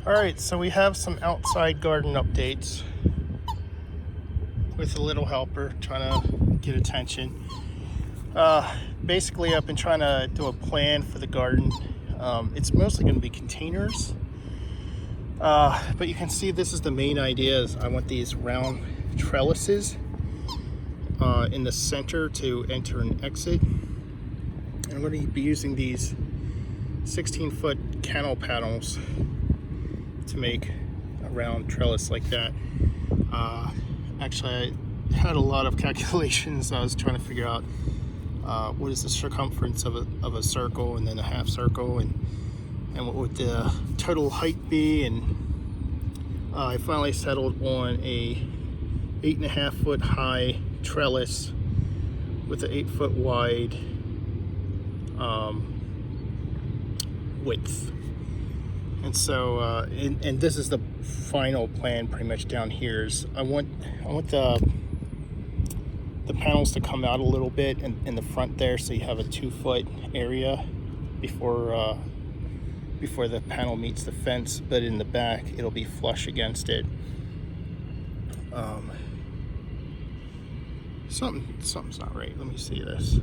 All right, so we have some outside garden updates with a little helper trying to get attention. Basically, I've been trying to do a plan for the garden. It's mostly going to be containers, but you can see this is the main idea. Is I want these round trellises in the center to enter and exit. And I'm going to be using these 16-foot canal panels to make a round trellis like that. Actually, I had a lot of calculations. I was trying to figure out what is the circumference of a circle, and then a half circle, and what would the total height be. And I finally settled on a 8.5 foot high trellis with an 8 foot wide width. And so, and this is the final plan pretty much down here. Is I want the panels to come out a little bit in the front there, so you have a 2 foot area before the panel meets the fence, but in the back it'll be flush against it. Something's not right. Let me see this.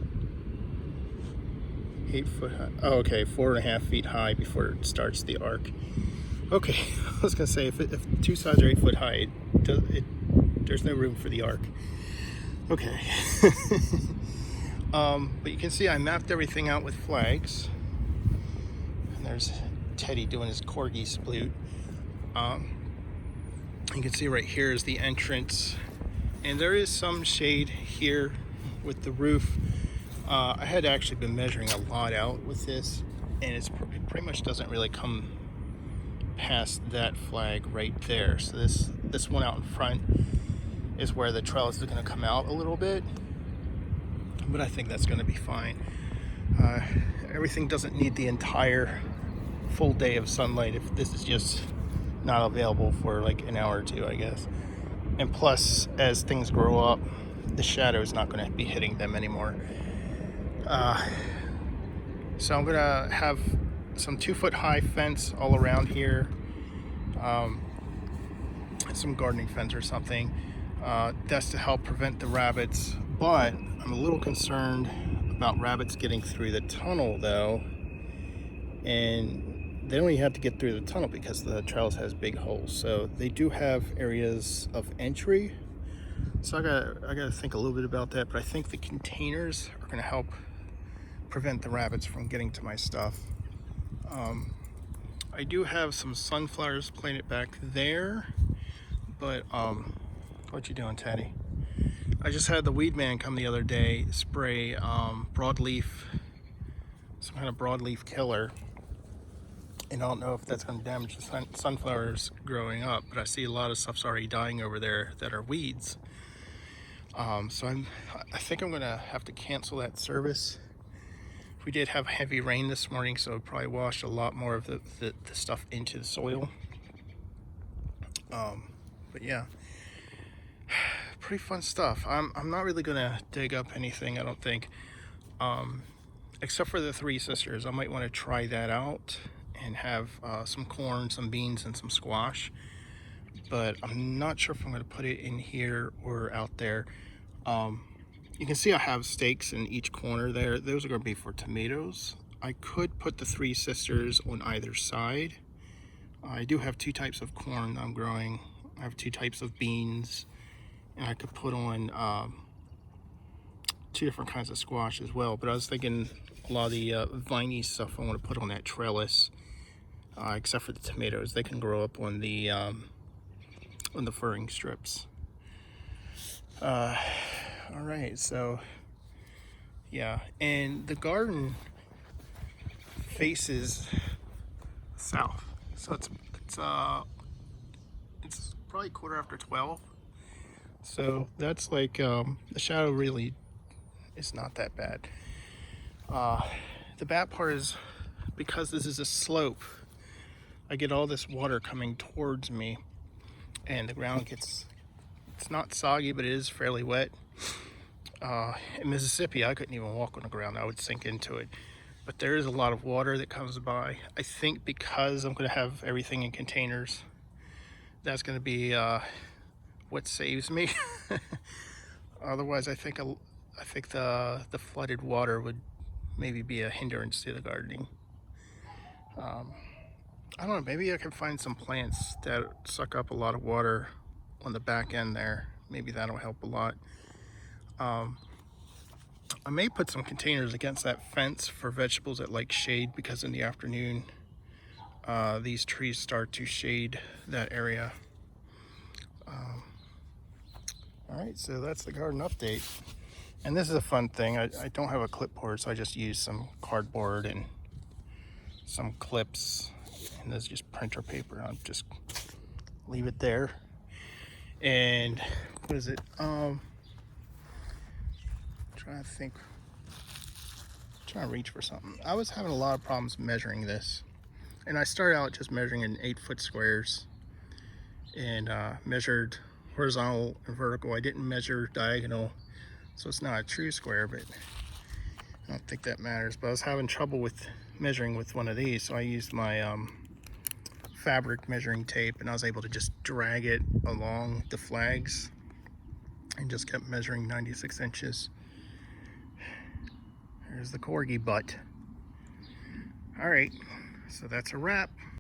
8 foot high. Oh, okay, 4.5 feet high before it starts the arc. Okay, I was gonna say if two sides are 8 foot high, there's no room for the arc. Okay. But you can see I mapped everything out with flags. And there's Teddy doing his corgi sploot. You can see right here is the entrance, and there is some shade here with the roof. I had actually been measuring a lot out with this, and it pretty much doesn't really come past that flag right there. So this one out in front is where the trellis is going to come out a little bit, but I think that's going to be fine. Everything doesn't need the entire full day of sunlight if this is just not available for like an hour or two, I guess. And plus, as things grow up, the shadow is not going to be hitting them anymore. So I'm gonna have some 2 foot high fence all around here, some gardening fence or something. That's to help prevent the rabbits, but I'm a little concerned about rabbits getting through the tunnel though, and they don't even have to get through the tunnel because the trellis has big holes. So they do have areas of entry. So I gotta think a little bit about that, but I think the containers are gonna help prevent the rabbits from getting to my stuff. I do have some sunflowers planted back there, but what you doing, Teddy? I just had the weed man come the other day, spray broadleaf, some kind of broadleaf killer, and I don't know if that's going to damage the sunflowers growing up, but I see a lot of stuff's already dying over there that are weeds. So I think I'm gonna have to cancel that service. We did have heavy rain this morning, so it probably washed a lot more of the stuff into the soil. But yeah, pretty fun stuff. I'm not really gonna dig up anything, I don't think, except for the Three Sisters. I might want to try that out and have some corn, some beans, and some squash. But I'm not sure if I'm going to put it in here or out there. You can see I have stakes in each corner there. Those are going to be for tomatoes. I could put the Three Sisters on either side. I do have 2 types of corn I'm growing. I have 2 types of beans, and I could put on 2 different kinds of squash as well. But I was thinking a lot of the viney stuff I want to put on that trellis, except for the tomatoes. They can grow up on the furring strips. All right, so yeah, and the garden faces south, so it's probably 12:15. So that's like the shadow really is not that bad. The bad part is because this is a slope, I get all this water coming towards me, and the ground it's not soggy, but it is fairly wet. In Mississippi, I couldn't even walk on the ground. I would sink into it. but there is a lot of water that comes by. I think because I'm going to have everything in containers, that's going to be what saves me. Otherwise, I think the flooded water would maybe be a hindrance to the gardening. I don't know, maybe I can find some plants that suck up a lot of water on the back end there. Maybe that'll help a lot. I may put some containers against that fence for vegetables that like shade, because in the afternoon these trees start to shade that area. All right, so that's the garden update. And this is a fun thing. I don't have a clipboard, so I just use some cardboard and some clips, and this is just printer paper. I'll just leave it there. And what is it? Trying to think. Trying to reach for something. I was having a lot of problems measuring this, and I started out just measuring in 8-foot squares, and measured horizontal and vertical. I didn't measure diagonal, so it's not a true square, but I don't think that matters. But I was having trouble with measuring with one of these, so I used my fabric measuring tape, and I was able to just drag it along the flags and just kept measuring 96 inches. There's the corgi butt. All right, so that's a wrap.